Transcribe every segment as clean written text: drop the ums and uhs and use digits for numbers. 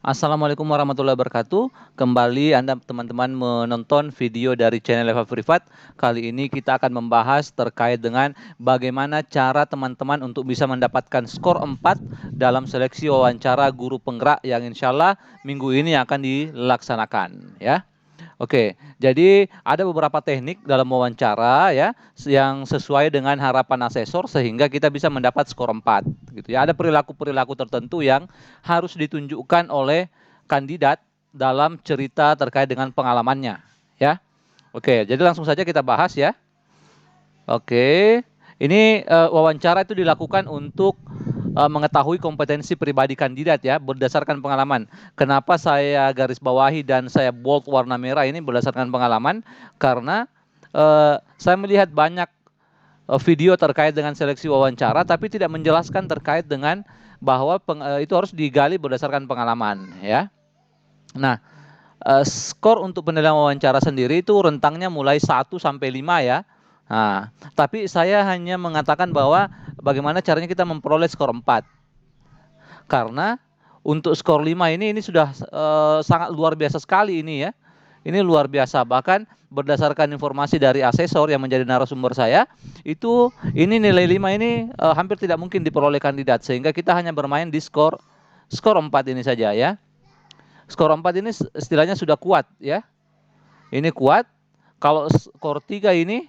Assalamualaikum warahmatullahi wabarakatuh. Kembali Anda teman-teman menonton video dari channel Eva Privat. Kali ini kita akan membahas terkait dengan bagaimana cara teman-teman untuk bisa mendapatkan skor 4 dalam seleksi wawancara guru penggerak yang insya Allah minggu ini akan dilaksanakan ya. Oke, jadi ada beberapa teknik dalam wawancara ya yang sesuai dengan harapan asesor sehingga kita bisa mendapat skor 4 gitu ya. Ada perilaku-perilaku tertentu yang harus ditunjukkan oleh kandidat dalam cerita terkait dengan pengalamannya ya. Oke, jadi langsung saja kita bahas ya. Oke, ini wawancara itu dilakukan untuk mengetahui kompetensi pribadi kandidat ya berdasarkan pengalaman. Kenapa saya garis bawahi dan saya bold warna merah ini berdasarkan pengalaman? Karena saya melihat banyak video terkait dengan seleksi wawancara tapi tidak menjelaskan terkait dengan bahwa itu harus digali berdasarkan pengalaman ya. Nah, skor untuk penilaian wawancara sendiri itu rentangnya mulai 1 sampai 5 ya. Nah, tapi saya hanya mengatakan bahwa bagaimana caranya kita memperoleh skor 4. Karena untuk skor 5 ini sudah sangat luar biasa sekali ini ya. Ini luar biasa, bahkan berdasarkan informasi dari asesor yang menjadi narasumber saya, itu ini nilai 5 ini hampir tidak mungkin diperoleh kandidat sehingga kita hanya bermain di skor 4 ini saja ya. Skor 4 ini istilahnya sudah kuat ya. Ini kuat. Kalau skor 3 ini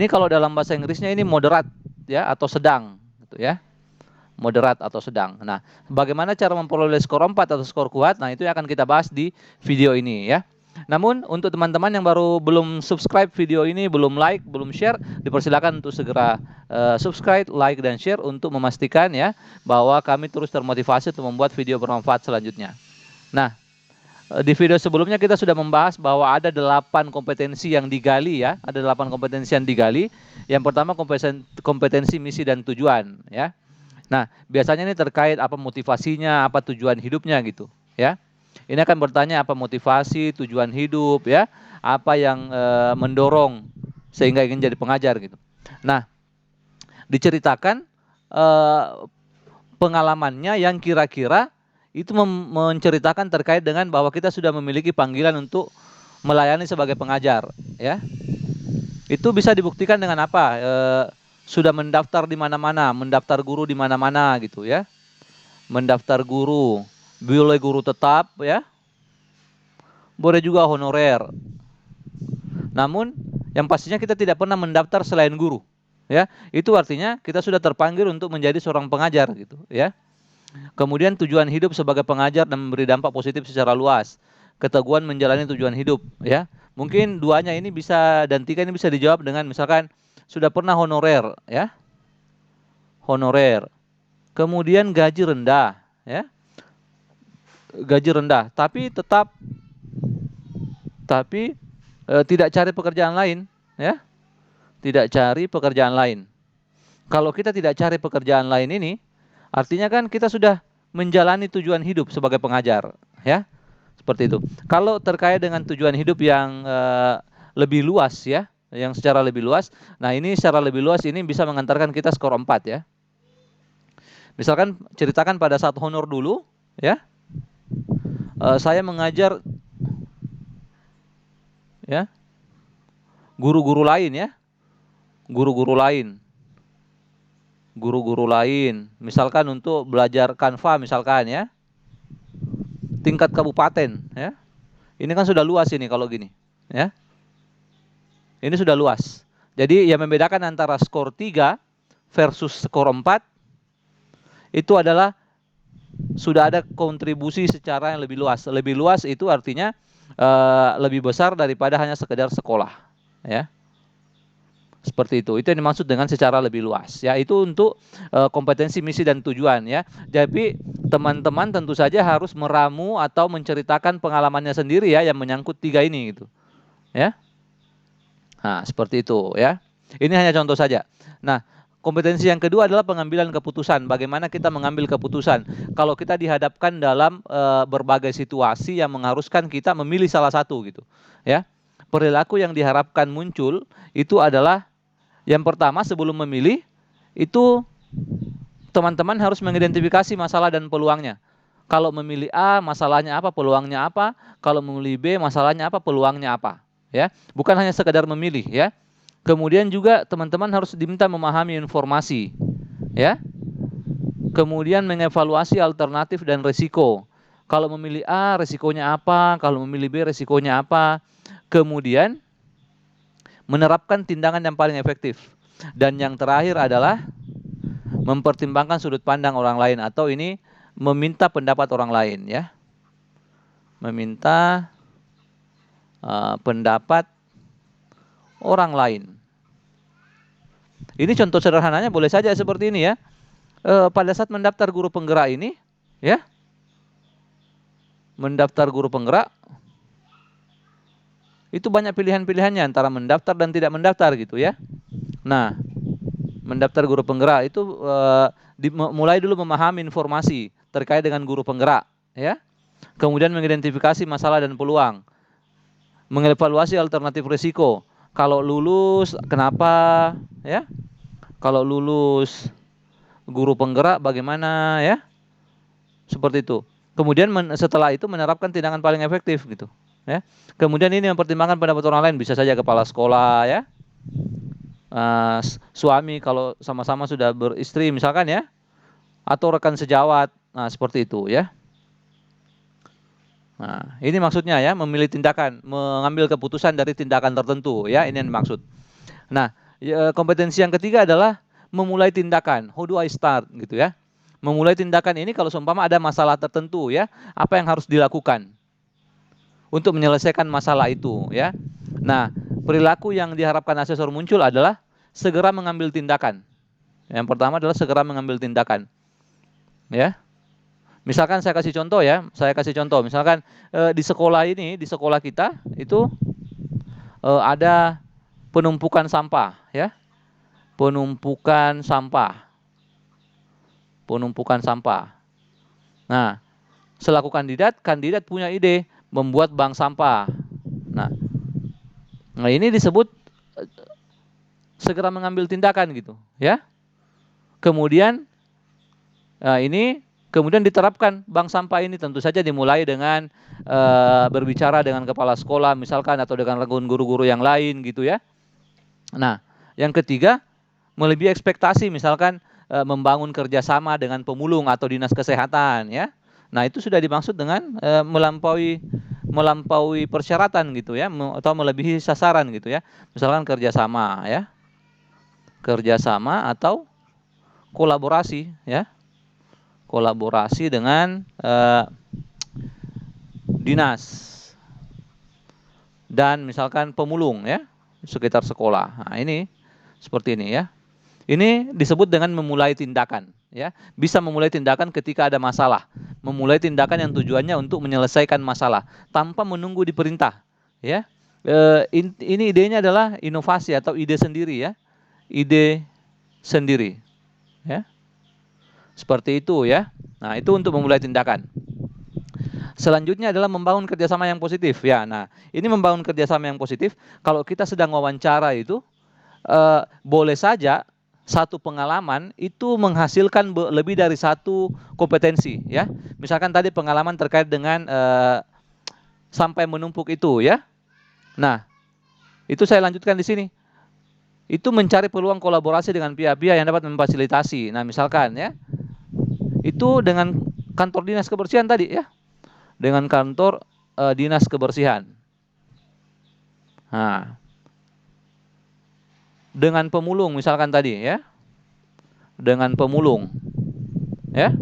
kalau dalam bahasa Inggrisnya ini moderat ya atau sedang gitu ya. Moderat atau sedang. Nah, bagaimana cara memperoleh skor 4 atau skor kuat? Nah, itu yang akan kita bahas di video ini ya. Namun untuk teman-teman yang baru belum subscribe video ini, belum like, belum share, dipersilakan untuk segera subscribe, like dan share untuk memastikan ya bahwa kami terus termotivasi untuk membuat video bermanfaat selanjutnya. Nah, di video sebelumnya kita sudah membahas bahwa ada 8 kompetensi yang digali ya, ada 8 kompetensi yang digali. Yang pertama kompetensi misi dan tujuan ya. Nah, biasanya ini terkait apa motivasinya, apa tujuan hidupnya gitu ya. Ini akan bertanya apa motivasi, tujuan hidup ya, apa yang mendorong sehingga ingin jadi pengajar gitu. Nah, diceritakan pengalamannya yang kira-kira itu menceritakan terkait dengan bahwa kita sudah memiliki panggilan untuk melayani sebagai pengajar ya. Itu bisa dibuktikan dengan apa? Sudah mendaftar di mana-mana, mendaftar guru di mana-mana gitu ya. Mendaftar guru, boleh guru tetap ya. Boleh juga honorer. Namun yang pastinya kita tidak pernah mendaftar selain guru ya. Itu artinya kita sudah terpanggil untuk menjadi seorang pengajar gitu ya. Kemudian tujuan hidup sebagai pengajar dan memberi dampak positif secara luas. Keteguhan menjalani tujuan hidup ya. Mungkin duanya ini bisa dan tiga ini bisa dijawab dengan misalkan sudah pernah honorer ya. Honorer. Kemudian gaji rendah ya. Gaji rendah tapi tetap tidak cari pekerjaan lain ya. Tidak cari pekerjaan lain. Kalau kita tidak cari pekerjaan lain ini artinya kan kita sudah menjalani tujuan hidup sebagai pengajar, ya. Seperti itu. Kalau terkait dengan tujuan hidup yang lebih luas ya, yang secara lebih luas. Nah, ini secara lebih luas ini bisa mengantarkan kita skor 4 ya. Misalkan ceritakan pada saat honor dulu, ya. Saya mengajar ya. Guru-guru lain ya. Guru-guru lain. Guru-guru lain, misalkan untuk belajar Canva misalkan ya, tingkat kabupaten ya. Ini kan sudah luas ini kalau gini ya. Ini sudah luas. Jadi yang membedakan antara skor 3 versus skor 4 itu adalah sudah ada kontribusi secara yang lebih luas. Lebih luas itu artinya lebih besar daripada hanya sekedar sekolah ya. Seperti itu yang dimaksud dengan secara lebih luas ya. Itu untuk kompetensi misi dan tujuan ya. Jadi teman-teman tentu saja harus meramu atau menceritakan pengalamannya sendiri ya yang menyangkut 3 ini gitu ya. Nah, seperti itu ya. Ini hanya contoh saja. Nah, kompetensi yang kedua adalah pengambilan keputusan. Bagaimana kita mengambil keputusan kalau kita dihadapkan dalam berbagai situasi yang mengharuskan kita memilih salah satu gitu ya. Perilaku yang diharapkan muncul itu adalah yang pertama sebelum memilih itu teman-teman harus mengidentifikasi masalah dan peluangnya. Kalau memilih A, masalahnya apa, peluangnya apa? Kalau memilih B, masalahnya apa, peluangnya apa? Ya, bukan hanya sekedar memilih, ya. Kemudian juga teman-teman harus diminta memahami informasi, ya. Kemudian mengevaluasi alternatif dan risiko. Kalau memilih A, risikonya apa? Kalau memilih B, risikonya apa? Kemudian menerapkan tindakan yang paling efektif. Dan yang terakhir adalah mempertimbangkan sudut pandang orang lain, atau ini meminta pendapat orang lain, ya. Meminta pendapat orang lain. Ini contoh sederhananya boleh saja seperti ini, ya. Pada saat mendaftar guru penggerak ini, ya, mendaftar guru penggerak itu banyak pilihan-pilihannya antara mendaftar dan tidak mendaftar gitu, ya. Nah, mendaftar guru penggerak itu mulai dulu memahami informasi terkait dengan guru penggerak, ya. Kemudian mengidentifikasi masalah dan peluang, mengevaluasi alternatif risiko. Kalau lulus kenapa, ya? Kalau lulus guru penggerak bagaimana, ya? Seperti itu. Kemudian setelah itu menerapkan tindakan paling efektif gitu, ya. Kemudian ini mempertimbangkan pendapat orang lain, bisa saja kepala sekolah, ya. Suami kalau sama-sama sudah beristri misalkan, ya, atau rekan sejawat. Nah, seperti itu, ya. Nah, ini maksudnya, ya, memilih tindakan, mengambil keputusan dari tindakan tertentu, ya, ini yang dimaksud. Nah, kompetensi yang ketiga adalah memulai tindakan. How do I start, gitu, ya. Memulai tindakan ini kalau seumpama ada masalah tertentu, ya, apa yang harus dilakukan untuk menyelesaikan masalah itu, ya. Nah, perilaku yang diharapkan asesor muncul adalah segera mengambil tindakan. Yang pertama adalah segera mengambil tindakan, ya. Misalkan saya kasih contoh, ya, misalkan di sekolah ini, di sekolah kita itu ada penumpukan sampah, ya, penumpukan sampah. Nah, selaku kandidat punya ide membuat bank sampah. Nah, ini disebut segera mengambil tindakan gitu, ya. Kemudian ini kemudian diterapkan bank sampah ini, tentu saja dimulai dengan berbicara dengan kepala sekolah misalkan, atau dengan guru-guru yang lain gitu, ya. Nah, yang ketiga melebihi ekspektasi, misalkan membangun kerjasama dengan pemulung atau dinas kesehatan, ya. Nah, itu sudah dimaksud dengan melampaui persyaratan gitu, ya, atau melebihi sasaran gitu, ya. Misalkan kerjasama, ya, kerjasama atau kolaborasi, ya. Kolaborasi dengan dinas dan misalkan pemulung, ya, sekitar sekolah. Nah, ini seperti ini, ya. Ini disebut dengan memulai tindakan, ya. Bisa memulai tindakan ketika ada masalah. Memulai tindakan yang tujuannya untuk menyelesaikan masalah tanpa menunggu diperintah, ya. Ini idenya adalah inovasi atau ide sendiri, ya. Ide sendiri, ya. Seperti itu, ya. Nah, itu untuk memulai tindakan. Selanjutnya adalah membangun kerjasama yang positif, ya. Nah, ini membangun kerjasama yang positif. Kalau kita sedang wawancara itu, boleh saja satu pengalaman itu menghasilkan lebih dari satu kompetensi, ya. Misalkan tadi pengalaman terkait dengan sampai menumpuk itu, ya. Nah, itu saya lanjutkan di sini. Itu mencari peluang kolaborasi dengan pihak-pihak yang dapat memfasilitasi. Nah, misalkan, ya, itu dengan kantor dinas kebersihan tadi, ya. Dengan kantor dinas kebersihan. Nah, dengan pemulung misalkan tadi, ya. Dengan pemulung, ya.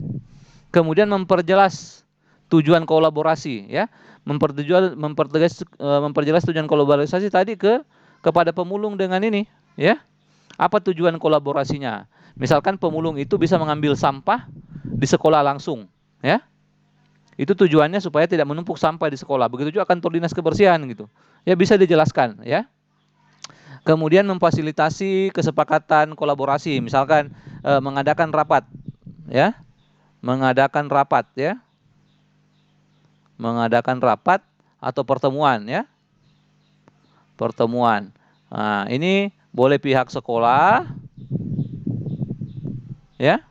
Kemudian memperjelas tujuan kolaborasi, ya. Memperjelas tujuan kolaborasi tadi kepada pemulung dengan ini, ya. Apa tujuan kolaborasinya? Misalkan pemulung itu bisa mengambil sampah di sekolah langsung, ya. Itu tujuannya supaya tidak menumpuk sampah di sekolah. Begitu juga kantor dinas kebersihan gitu. Ya, bisa dijelaskan, ya. Kemudian memfasilitasi kesepakatan kolaborasi, misalkan mengadakan rapat, ya. Mengadakan rapat, ya. Mengadakan rapat atau pertemuan, ya. Pertemuan. Nah, ini boleh pihak sekolah, ya.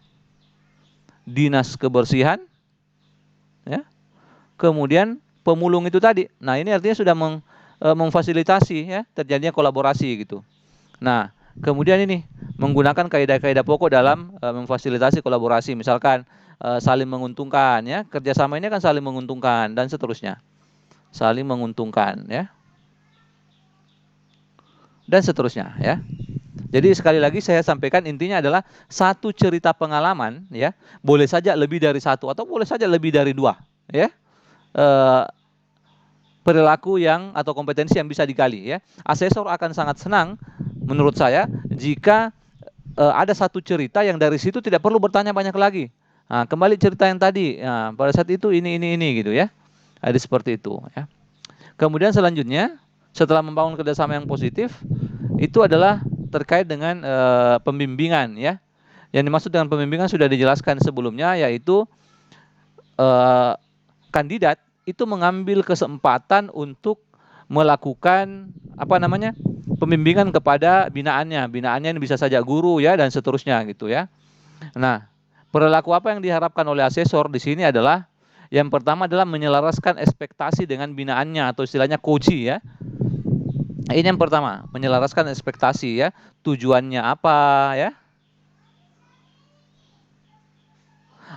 Dinas kebersihan, kemudian pemulung itu tadi. Nah, ini artinya sudah memfasilitasi ya terjadinya kolaborasi gitu. Nah, kemudian ini menggunakan kaidah-kaidah pokok dalam memfasilitasi kolaborasi, misalkan saling menguntungkan ya, kerjasama ini kan saling menguntungkan dan seterusnya, saling menguntungkan ya, dan seterusnya ya. Jadi sekali lagi saya sampaikan intinya adalah satu cerita pengalaman ya, boleh saja lebih dari satu atau boleh saja lebih dari dua ya. Eh, Perilaku yang atau kompetensi yang bisa digali ya. Asesor akan sangat senang menurut saya jika ada satu cerita yang dari situ tidak perlu bertanya banyak lagi. Nah, kembali cerita yang tadi, nah, pada saat itu ini gitu ya. Ada seperti itu ya. Kemudian selanjutnya setelah membangun kerjasama yang positif itu adalah terkait dengan pembimbingan ya. Yang dimaksud dengan pembimbingan sudah dijelaskan sebelumnya, yaitu kandidat itu mengambil kesempatan untuk melakukan apa namanya pembimbingan kepada binaannya. Binaannya ini bisa saja guru ya dan seterusnya gitu ya. Nah, perilaku apa yang diharapkan oleh asesor di sini adalah yang pertama adalah menyelaraskan ekspektasi dengan binaannya atau istilahnya coaching ya. Ini yang pertama, menyelaraskan ekspektasi ya. Tujuannya apa ya?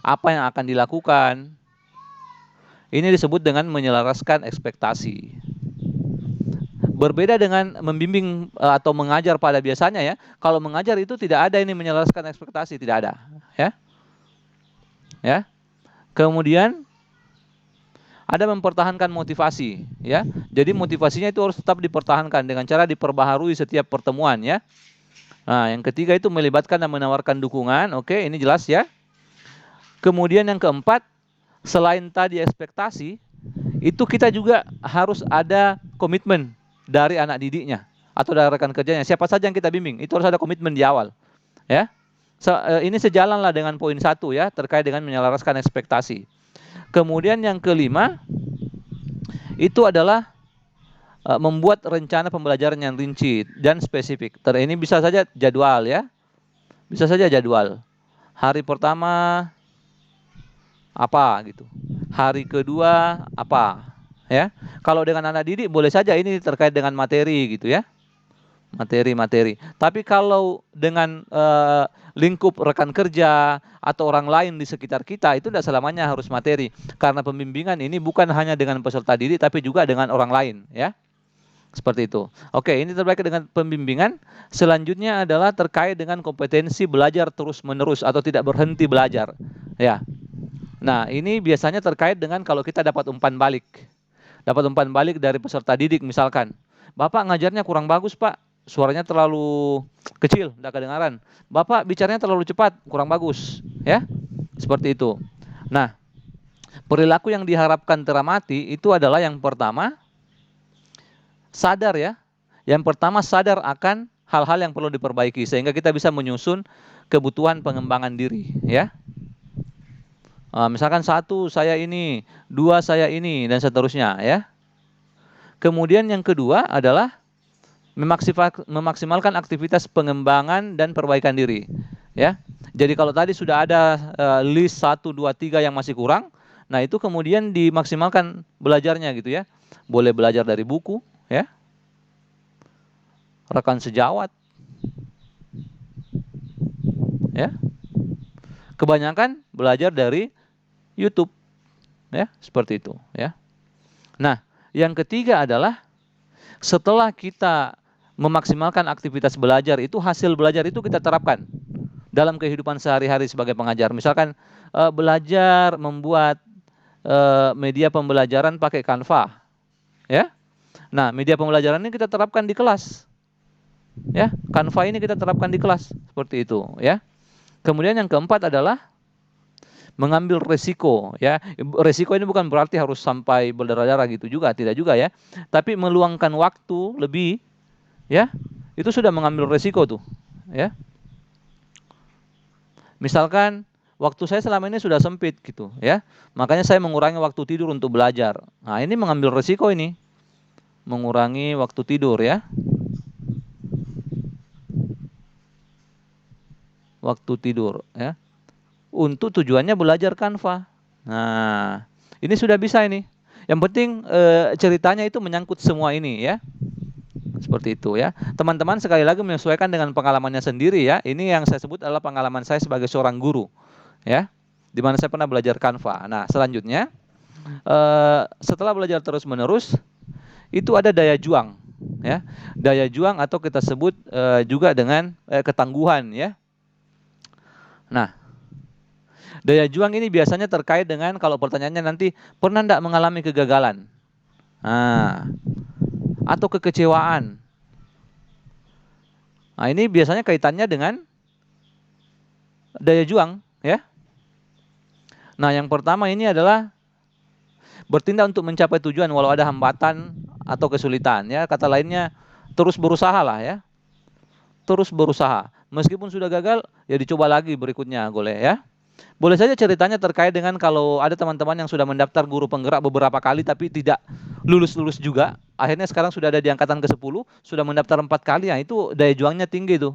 Apa yang akan dilakukan? Ini disebut dengan menyelaraskan ekspektasi. Berbeda dengan membimbing atau mengajar pada biasanya ya. Kalau mengajar itu tidak ada ini menyelaraskan ekspektasi, tidak ada, ya. Ya. Kemudian ada mempertahankan motivasi, ya. Jadi motivasinya itu harus tetap dipertahankan dengan cara diperbaharui setiap pertemuan, ya. Nah, yang ketiga itu melibatkan dan menawarkan dukungan. Oke, ini jelas ya. Kemudian yang keempat, selain tadi ekspektasi, itu kita juga harus ada komitmen dari anak didiknya atau dari rekan kerjanya. Siapa saja yang kita bimbing, itu harus ada komitmen di awal. Ya, ini sejalan lah dengan poin 1 ya, terkait dengan menyelaraskan ekspektasi. Kemudian yang kelima, itu adalah membuat rencana pembelajaran yang rinci dan spesifik. Ini bisa saja jadwal ya, bisa saja jadwal. Hari pertama apa gitu, hari kedua apa ya. Kalau dengan anak didik boleh saja ini terkait dengan materi gitu ya, materi. Tapi kalau dengan lingkup rekan kerja atau orang lain di sekitar kita, itu tidak selamanya harus materi, karena pembimbingan ini bukan hanya dengan peserta didik tapi juga dengan orang lain ya. Seperti itu. Oke, ini terkait dengan pembimbingan. Selanjutnya adalah terkait dengan kompetensi belajar terus-menerus atau tidak berhenti belajar. Ya. Nah, ini biasanya terkait dengan kalau kita dapat umpan balik. Dapat umpan balik dari peserta didik misalkan. Bapak ngajarnya kurang bagus, Pak. Suaranya terlalu kecil, tidak kedengaran. Bapak bicaranya terlalu cepat, kurang bagus. Ya, seperti itu. Nah, perilaku yang diharapkan teramati itu adalah yang pertama, sadar ya. Yang pertama sadar akan hal-hal yang perlu diperbaiki sehingga kita bisa menyusun kebutuhan pengembangan diri ya. Misalkan 1 saya ini, 2 saya ini dan seterusnya ya. Kemudian yang kedua adalah memaksimalkan aktivitas pengembangan dan perbaikan diri ya. Jadi kalau tadi sudah ada list 1, 2, 3 yang masih kurang, nah itu kemudian dimaksimalkan belajarnya gitu ya. Boleh belajar dari buku ya, rekan sejawat ya. Kebanyakan belajar dari YouTube ya, seperti itu ya. Nah, yang ketiga adalah setelah kita memaksimalkan aktivitas belajar itu, hasil belajar itu kita terapkan dalam kehidupan sehari-hari sebagai pengajar. Misalkan belajar membuat media pembelajaran pakai Canva ya. Nah, media pembelajaran ini kita terapkan di kelas ya. Canva ini kita terapkan di kelas seperti itu ya. Kemudian yang keempat adalah mengambil resiko ya. Resiko ini bukan berarti harus sampai berdarah-darah gitu juga, tidak juga ya. Tapi meluangkan waktu lebih ya. Itu sudah mengambil resiko tuh ya. Misalkan waktu saya selama ini sudah sempit gitu ya. Makanya saya mengurangi waktu tidur untuk belajar. Nah, ini mengambil resiko ini. Mengurangi waktu tidur ya. Waktu tidur ya. Untuk tujuannya belajar Canva. Nah, Ini sudah bisa ini. Yang penting ceritanya itu menyangkut semua ini ya. Seperti itu ya. Teman-teman sekali lagi menyesuaikan dengan pengalamannya sendiri ya. Ini yang saya sebut adalah pengalaman saya sebagai seorang guru ya. Di mana saya pernah belajar Canva. Nah, selanjutnya setelah belajar terus-menerus itu ada daya juang ya. Daya juang atau kita sebut juga dengan ketangguhan ya. Nah, daya juang ini biasanya terkait dengan kalau pertanyaannya nanti pernah enggak mengalami kegagalan? Nah, atau kekecewaan. Nah, ini biasanya kaitannya dengan daya juang ya. Nah, yang pertama ini adalah bertindak untuk mencapai tujuan walau ada hambatan atau kesulitan ya. Kata lainnya terus berusaha lah ya. Terus berusaha. Meskipun sudah gagal, ya dicoba lagi berikutnya, boleh ya. Boleh saja ceritanya terkait dengan kalau ada teman-teman yang sudah mendaftar guru penggerak beberapa kali tapi tidak lulus-lulus juga. Akhirnya sekarang sudah ada di angkatan ke-10, sudah mendaftar 4 kali, ya itu daya juangnya tinggi tuh.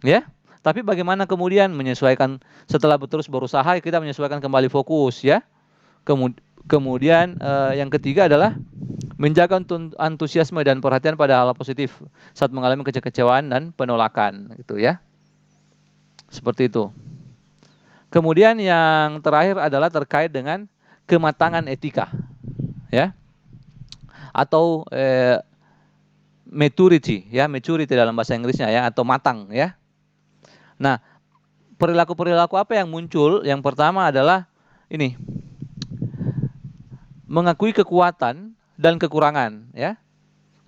Ya. Tapi bagaimana kemudian menyesuaikan setelah terus berusaha kita menyesuaikan kembali fokus ya. Kemudian yang ketiga adalah menjaga antusiasme dan perhatian pada hal positif saat mengalami kekecewaan dan penolakan gitu ya. Seperti itu. Kemudian yang terakhir adalah terkait dengan kematangan etika ya. Atau maturity ya, maturity dalam bahasa Inggrisnya ya, atau matang ya. Nah, perilaku-perilaku apa yang muncul? Yang pertama adalah ini. Mengakui kekuatan dan kekurangan ya.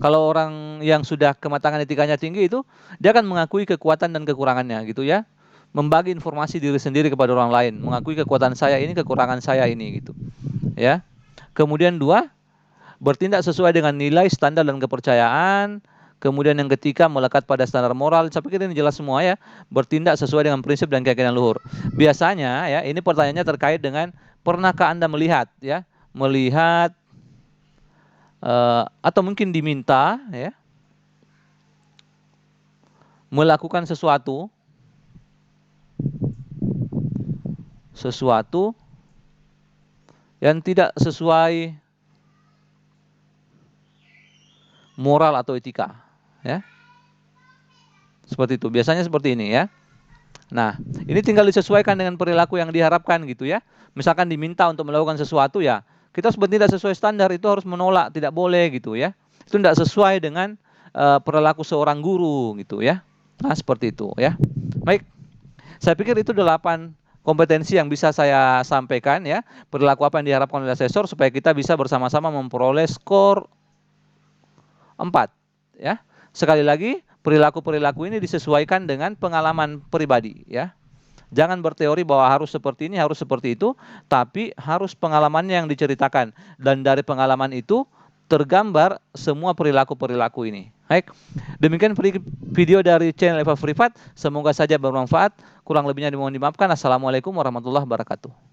Kalau orang yang sudah kematangan etikanya tinggi itu dia akan mengakui kekuatan dan kekurangannya gitu ya. Membagi informasi diri sendiri kepada orang lain, mengakui kekuatan saya ini, kekurangan saya ini gitu. Ya. Kemudian 2, bertindak sesuai dengan nilai, standar dan kepercayaan. Kemudian yang ketiga, melekat pada standar moral. Saya pikir ini jelas semua ya. Bertindak sesuai dengan prinsip dan keyakinan luhur. Biasanya ya, ini pertanyaannya terkait dengan pernahkah Anda melihat ya? Melihat atau mungkin diminta ya melakukan sesuatu yang tidak sesuai moral atau etika ya. Seperti itu. Biasanya seperti ini ya. Nah, ini tinggal disesuaikan dengan perilaku yang diharapkan gitu ya. Misalkan diminta untuk melakukan sesuatu ya, kita harus bertindak sesuai standar, itu harus menolak, tidak boleh gitu ya. Itu tidak sesuai dengan perilaku seorang guru gitu ya. Nah, seperti itu ya. Baik. Saya pikir itu 8 kompetensi yang bisa saya sampaikan ya. Perilaku apa yang diharapkan oleh asesor supaya kita bisa bersama-sama memperoleh skor 4 ya. Sekali lagi, perilaku-perilaku ini disesuaikan dengan pengalaman pribadi ya. Jangan berteori bahwa harus seperti ini, harus seperti itu, tapi harus pengalamannya yang diceritakan. Dan dari pengalaman itu tergambar semua perilaku-perilaku ini. Baik, demikian video dari channel Eva Privat. Semoga saja bermanfaat. Kurang lebihnya dimohon dimaafkan. Assalamualaikum warahmatullahi wabarakatuh.